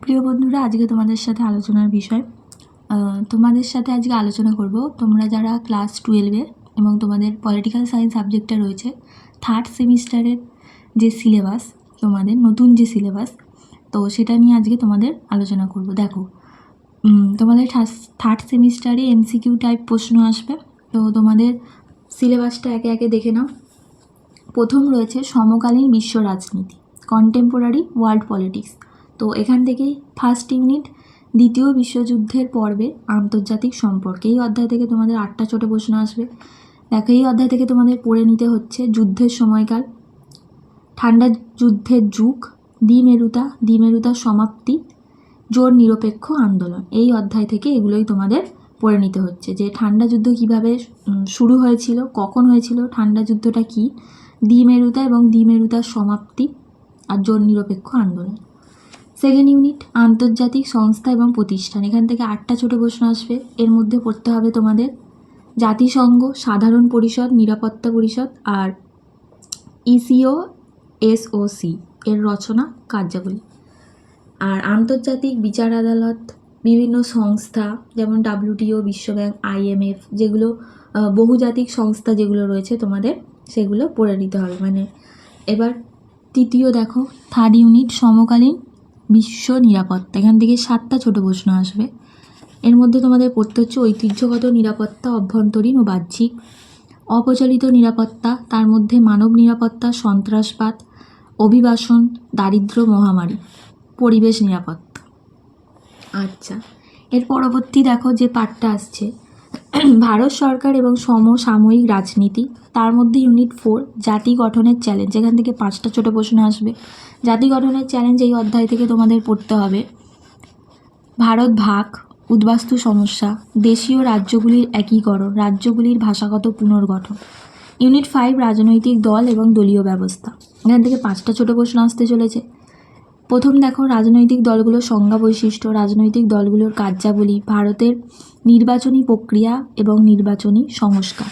প্রিয় বন্ধুরা, আজকে তোমাদের সাথে আলোচনার বিষয় তোমাদের সাথে আজকে আলোচনা করব তোমরা যারা ক্লাস 12-এ এবং তোমাদের পলিটিক্যাল সায়েন্স সাবজেক্টটা রয়েছে থার্ড সেমিস্টারের যে সিলেবাস, তোমাদের নতুন যে সিলেবাস, তো সেটা নিয়ে আজকে তোমাদের আলোচনা করব। দেখো, তোমাদের থার্ড সেমিস্টারে এমসিকিউ টাইপ প্রশ্ন আসবে। তো তোমাদের সিলেবাসটা একে একে দেখে নাও। প্রথম রয়েছে সমকালীন বিশ্ব রাজনীতি, কন্টেম্পোরারি ওয়ার্ল্ড পলিটিক্স। তো এখান থেকেই ফার্স্ট ইউনিট দ্বিতীয় বিশ্বযুদ্ধের পর্বে আন্তর্জাতিক সম্পর্ক, এই অধ্যায় থেকে তোমাদের 8টা ছোট প্রশ্ন আসবে। দেখো, এই অধ্যায় থেকে তোমাদের পড়ে নিতে হচ্ছে যুদ্ধের সময়কাল, ঠান্ডা যুদ্ধের যুগ, দ্বিমেরুতার সমাপ্তি, জোর নিরপেক্ষ আন্দোলন। এই অধ্যায় থেকে এগুলোই তোমাদের পড়ে নিতে হচ্ছে যে ঠান্ডা যুদ্ধ কীভাবে শুরু হয়েছিল, কখন হয়েছিল, ঠান্ডা যুদ্ধটা কী, দ্বিমেরুতা এবং দ্বিমেরুতার সমাপ্তি, আর জোর নিরপেক্ষ আন্দোলন। সেকেন্ড ইউনিট আন্তর্জাতিক সংস্থা এবং প্রতিষ্ঠান, এখান থেকে 8টা ছোট প্রশ্ন আসবে। এর মধ্যে পড়তে হবে তোমাদের জাতিসংঘ, সাধারণ পরিষদ, নিরাপত্তা পরিষদ, আর ইসিও এসওসি এর রচনা, কার্যাবলী। আর আন্তর্জাতিক বিচার আদালত, বিভিন্ন সংস্থা যেমন WTO, বিশ্বব্যাংক, IMF, যেগুলো বহুজাতিক সংস্থা যেগুলো রয়েছে তোমাদের সেগুলো পড়ে নিতে হবে। মানে এবার তৃতীয় দেখো, থার্ড ইউনিট সমকালীন বিশ্ব নিরাপত্তা, এখান থেকে 7টা ছোট প্রশ্ন আসবে। এর মধ্যে তোমাদের পড়তে হচ্ছে ঐতিহ্যগত নিরাপত্তা, অভ্যন্তরীণ ও বাহ্যিক, অপ্রচলিত নিরাপত্তা, তার মধ্যে মানব নিরাপত্তা, সন্ত্রাসবাদ, অভিবাসন, দারিদ্র্য, মহামারী, পরিবেশ নিরাপত্তা। আচ্ছা, এর পরবর্তী দেখো যে পার্টটা আসছে ভারত সরকার এবং সমসাময়িক রাজনীতি, তার মধ্যে ইউনিট 4 জাতি গঠনের চ্যালেঞ্জ, এখান থেকে 5টা ছোট প্রশ্ন আসবে। জাতি গঠনের চ্যালেঞ্জ এই অধ্যায় থেকে তোমাদের পড়তে হবে ভারত ভাগ, উদ্বাস্তু সমস্যা, দেশীয় রাজ্যগুলির একীকরণ, রাজ্যগুলির ভাষাগত পুনর্গঠন। ইউনিট 5 রাজনৈতিক দল এবং দলীয় ব্যবস্থা, এখান থেকে 5টা ছোট প্রশ্ন আসতে চলেছে। প্রথম দেখো রাজনৈতিক দলগুলোর সংজ্ঞা বৈশিষ্ট্য, রাজনৈতিক দলগুলোর কার্যাবলী, ভারতের নির্বাচনী প্রক্রিয়া এবং নির্বাচনী সংস্কার।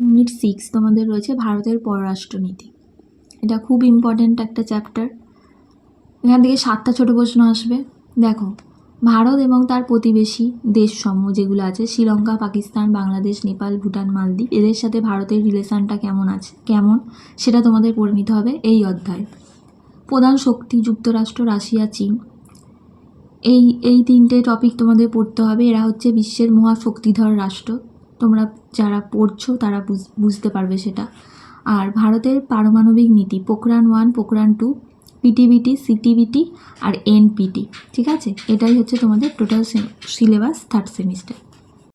ইউনিট 6 তোমাদের রয়েছে ভারতের পররাষ্ট্রনীতি, এটা খুব ইম্পর্ট্যান্ট একটা চ্যাপ্টার। এখান থেকে 7টা ছোট প্রশ্ন আসবে। দেখো, ভারত এবং তার প্রতিবেশী দেশসমূহ যেগুলো আছে শ্রীলঙ্কা, পাকিস্তান, বাংলাদেশ, নেপাল, ভুটান, মালদ্বীপ, এদের সাথে ভারতের রিলেশনটা কেমন সেটা তোমাদের পড়ে নিতে হবে এই অধ্যায়। প্রধান শক্তি যুক্তরাষ্ট্র, রাশিয়া, চীন, এই 3টে টপিক তোমাদের পড়তে হবে। এরা হচ্ছে বিশ্বের মহাশক্তিধর রাষ্ট্র, তোমরা যারা পড়ছো তারা বুঝতে পারবে সেটা। আর ভারতের পারমাণবিক নীতি, পোখরান 1, পোখরান 2, PTBT, CTBT আর NPT, ঠিক আছে? এটাই হচ্ছে তোমাদের টোটাল সিলেবাস থার্ড সেমিস্টার।